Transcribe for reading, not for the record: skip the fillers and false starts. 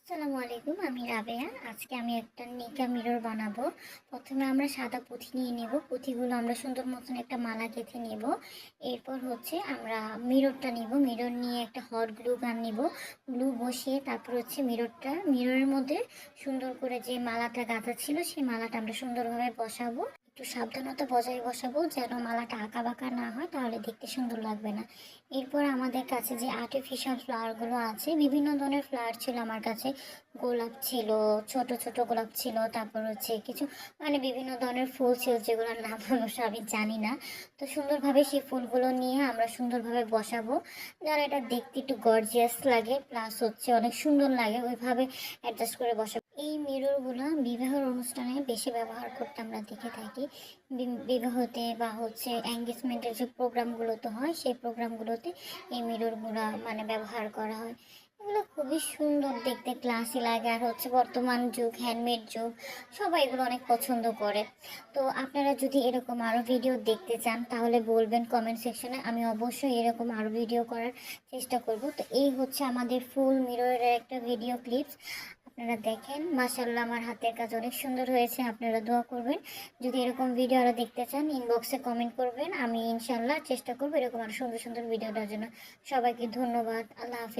আসসালামু আলাইকুম, আমি রাবেয়া। আজকে আমি একটা নিকা মিরর বানাবো। প্রথমে আমরা সাদা পুঁথি নিয়ে নেব। পুঁথিগুলো আমরা সুন্দর মতন একটা মালা গেঁথে নেব। এরপর হচ্ছে আমরা মিররটা নিব। মিরর নিয়ে একটা হট গ্লু গান নিব। গ্লু বসিয়ে তারপর হচ্ছে মিররের মধ্যে সুন্দর করে যে মালাটা গাঁথা ছিল সেই মালাটা আমরা সুন্দরভাবে বসাবো। একটু সাবধানতা বজায় বসাবো যেন মালাটা আঁকা বাঁকা না হয়, তাহলে দেখতে সুন্দর লাগবে না। এরপর আমাদের কাছে যে আর্টিফিশিয়াল ফ্লাওয়ারগুলো আছে, বিভিন্ন ধরনের ফ্লাওয়ার ছিল আমার কাছে। গোলাপ ছিল, ছোট ছোট গোলাপ ছিল, তারপর হচ্ছে কিছু বিভিন্ন ধরনের ফুল ছিল যেগুলোর নাম অবশ্য আমি জানি না। তো সুন্দরভাবে সেই ফুলগুলো নিয়ে আমরা সুন্দরভাবে বসাবো, যেন এটা দেখতে একটু গর্জিয়াস লাগে, প্লাস হচ্ছে অনেক সুন্দর লাগে, ওইভাবে অ্যাডজাস্ট করে বসাবো। এই মিররগুলো বিবাহের অনুষ্ঠানে বেশি ব্যবহার করতে আমরা দেখে থাকি। বিবাহতে বা হচ্ছে এঙ্গেজমেন্টের যে প্রোগ্রামগুলোতে হয়, সেই প্রোগ্রামগুলোতে এই মিররগুলো ব্যবহার করা হয়। এগুলো খুবই সুন্দর দেখতে, ক্লাসি লাগে। আর হচ্ছে বর্তমান যুগ, হ্যান্ডমেড যুগ, সবাই এগুলো অনেক পছন্দ করে। তো আপনারা যদি এরকম আরও ভিডিও দেখতে চান তাহলে বলবেন কমেন্ট সেকশনে, আমি অবশ্যই এরকম আরও ভিডিও করার চেষ্টা করব। তো এই হচ্ছে আমাদের ফুল মিররের একটা ভিডিও ক্লিপস। আপনারা দেখেন, মাশাআল্লাহ, আমার হাতের কাজ অনেক সুন্দর হয়েছে। আপনারা দোয়া করবেন। যদি এরকম ভিডিও আরও দেখতে চান ইনবক্সে কমেন্ট করবেন, আমি ইনশাআল্লাহ চেষ্টা করবো এরকম আরও সুন্দর সুন্দর ভিডিও দেওয়ার জন্য। সবাইকে ধন্যবাদ। আল্লাহ হাফেজ।